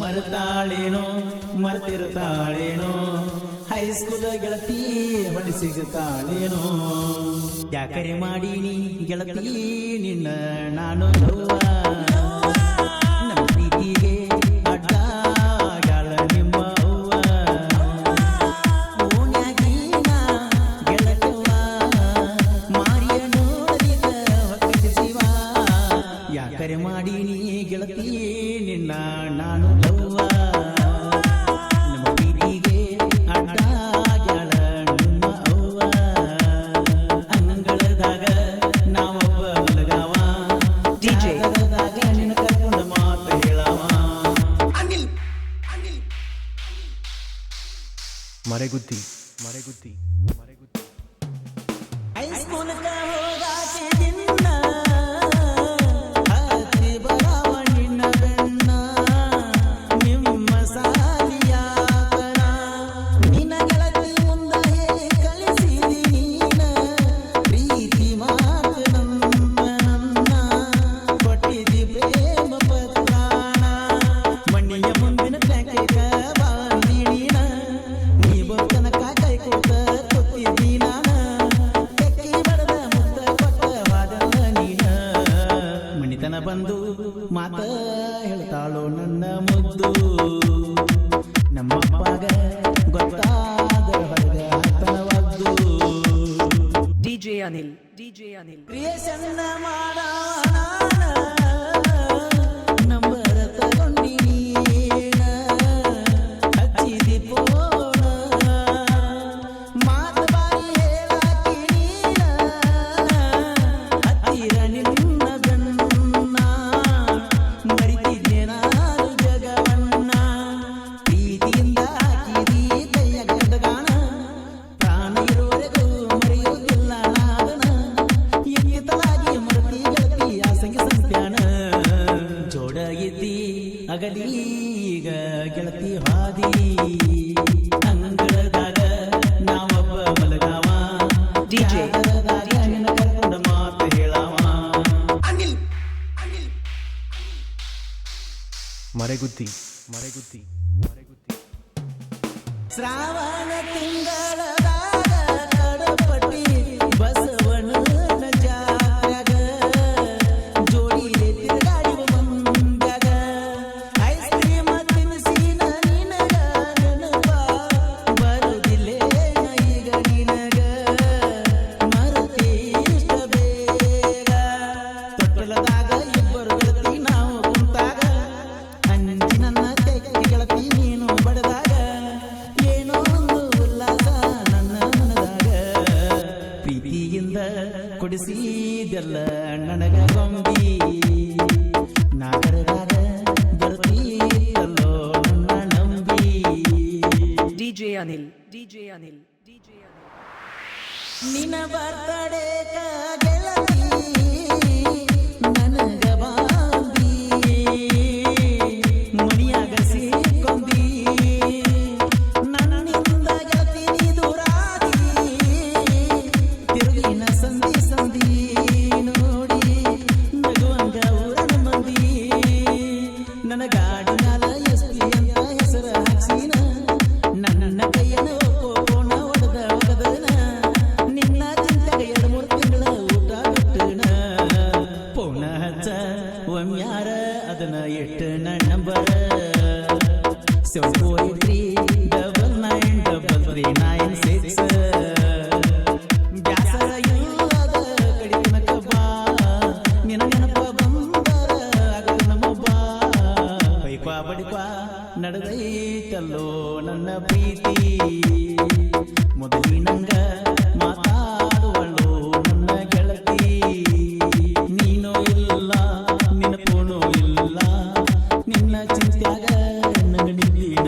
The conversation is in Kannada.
ಮರೆತಾಳೇನೋ ಮರೆತಿರುತ್ತಾಳೇನೋ ಹೈಸ್ಕೂಲ್ ಗೆಳತಿ ಹೊಳಿ ಸಿಗುತ್ತಾಳೇನೋ ಯಾಕರೆ ಮಾಡೀನಿ ಗೆಳತಿ ನಿನ್ನ ನಾನು ನಮ್ಮ ಪ್ರೀತಿಗೆ ಅಡ್ಡ ಗಾಳ ನಿಮ್ಮ ಅವ್ವ ಓಣ್ಯಾಗಿನ ಗೆಳತವ್ವ ಮಾರಿಯ ನೋಡಿದ ಹೊಕ್ಕದ ಜೀವ ಯಾಕರೆ ಮಾಡೀನಿ ಗೆಳತಿ ನಿನ್ನ ನಾನು ಲವ್ವ ನಮ್ಮ ಪ್ರೀತಿಗೆ ಅಡ್ಡ ಗಾಳ ನಿಮ್ಮ ಅವ್ವ ಅಂಗಳದಾಗ ನಾವೊಬ್ಬ ಮಲಗಾವ DJ ನಿನ್ನ ಕರ್ಕೊಂಡ ಮಾತು ಹೇಳವ ಮರೆಗುದ್ದಿ ಹೈಸ್ಕೂಲ್ಕ ಹೋಗಾಕೆ ದಿನ ಹತ್ತಿ ಬರಾವ ನಿನ್ನ ಬೆನ್ನ ನಿಮ್ಮ ಸಾಲಿಯಾಕನ ನಿನ್ನ ಗೆಳತಿ ಮುಂದ ಹೇಳಿ ಕಳಿಸಿದಿ ನೀನ ಪ್ರೀತಿ ಮಾತು ನನ್ನ ಕೊಟ್ಟಿದಿ ಪ್ರೇಮ ಪತ್ರಾಣ ಮಣ್ಣಿಯ ಮುಂದಿನ ಪ್ಯಾಕೆಗ ಬಾಂದಿಣಿನ ನೀ ಬರ್ತನಕ ಕೈ ಕೊಟ್ಟ ಕೊತ್ತಿದ್ದಿ ನಾನ ತೆಕ್ಕಿ ಬಡದ ಮುತ್ತ ಕೊಟ್ಟವಾದಲ್ಲ ನೀನ ಮಣಿತನ ಬಂದು ಮಾತ ಹೇಳ್ತಾಳೋ ನನ್ನ ಮುದ್ದು ನಮ್ಮಪ್ಪಗ ಗೊತ್ತಾದ ಹೊರಗ ಹತ್ತನವದ್ದು DJ Anil ಕ್ರಿಯೇಷನ್ ಮಾಡಾನ ನಂಬರ ತಗೊಂಡಿ ನೀನ ಹಚ್ಚಿದಿ ಫೋನ ಮಾತು ಬಾರಿ ಹೇಳಾಕಿ ನೀನ ಹತ್ತಿರ ನಿನ್ನ ಗನ್ನ ಮರಿತಿದ್ದೆ ನಾನು ಜಗವನ್ನ ಪ್ರೀತಿಯಿಂದ ಹಾಕಿದಿ ಕೈಯ ಗಂಡಗಾಣ ಪ್ರಾಣ ಇರುವರೆಗೂ ಮರೆಯುವುದಿಲ್ಲ ನಾದನ ಎನ್ನಿತಲಾಗಿ ಮರತಿ ಗೆಳತಿ ಆಸಂಗಿ ಸಂತ್ಯಾನ ಜೋಡ ಇದ್ದಿ ಅಗಲೀಗ ಗೆಳತಿ ಹಾದಿ ಅಂಗಳದಾಗ ನಾವೊಬ್ಬ ಮಲಗಾವ DJ ನಿನ್ನ ಕರ್ಕೊಂಡ ಮಾತು ಹೇಳವ ಮರೆಗುದ್ದಿ ಶ್ರಾವಣ ತಿಂಗಳದಾಗ ಕಡಪಟ್ಟಿ ಬಸವಣ್ಣನ ಜಾತ್ರ್ಯಾಗ ಜೋಡಿಲೆ ತಿರುಗಾಡುವ ಮಂದ್ಯಾಗ ಐಸ್ ಕ್ರೀಮ್ ತಿನ್ನಿಸಿನ ನಿನಗ ನೆನಪ ಬರುದಿಲ್ಲೇ ಈಗ ನಿನಗ ಮರತಿ ಇಷ್ಟ ಬೇಗ ತೊಟ್ಟಲದಾಗ ಇಬ್ಬರು ಗೆಳತಿ ನಾವು ಕುಂತಾಗ ಅಂಜಿ ನನ್ನ ತೆಕ್ಕಿ ಗೆಳತಿ ನೀನು ಬಡದಾಗ ಏನೋ ಒಂದು ಉಲ್ಲಾಸ ನನ್ನ ಮನದಾಗ ಪ್ರೀತಿಯಿಂದ ಕೊಡಿಸಿದೆಲ್ಲ ನನಗ ಗೊಂಬಿ ನಾಗರದಾಗ ಬರ್ತೀಯಲ್ಲೋ ನನ್ನ ನಂಬಿ DJ Anil ನಿನ್ನ ಬರ್ತಡೇ ಗೆಳತಿ ನನಗ ಬಾಂದಿ ಮನಿಯಾಗ ಸಿಕ್ಕೊಂದಿ ನನ್ನಿಂದ ಗೆಳತಿ ನೀ ದೂರಾದಿ ತಿರುಗಿನ ಸಂದಿ ನೋಡಿ ನಗುವಂಗ ಊರನ ಮಂದಿ ನನ್ನ ಗಾಡಿ ಮ್ಯಾಲ SP ಅಂತ ಹೆಸರ ಹಾಕ್ಸಿನ ನನ್ನ ಕೈಯನ ಒಪ್ಪೋಣ ಒಡದನ ನಿನ್ನ ಚಿಂತೆಗ 2-3 ತಿಂಗಳ ಊಟ ಬಿಟ್ಟನ ಪೋಣ ಹಚ್ಚ ಒಮ್ಯಾರ ಅದನ್ನ ಇಟ್ಟು ನನ್ನ ನಂಬರ 743993396 ಬ್ಯಾಸರ ಇಲ್ಲದ ಕಡಿತನಕ ಬಾ ನಿನ್ನ ನೆನಪ ಬಂದರ ಆಗದ ನಮ್ಮ ಬಾ ಪೈಪಾ ಬಡಿಪಾ ನಡೆದೈತಲ್ಲೋ ನನ್ನ ಪ್ರೀತಿ ಮೊದಲಿನಂಗ ಮಾತಾಡುವಳು ನನ್ನ ಗೆಳತಿ ನೀನು ಇಲ್ಲ ನಿನ್ನ ಫೋನು ಇಲ್ಲ ನಿನ್ನ ಚಿಂತ್ಯಾಗ ನಂಗ ನಿಂದಿನ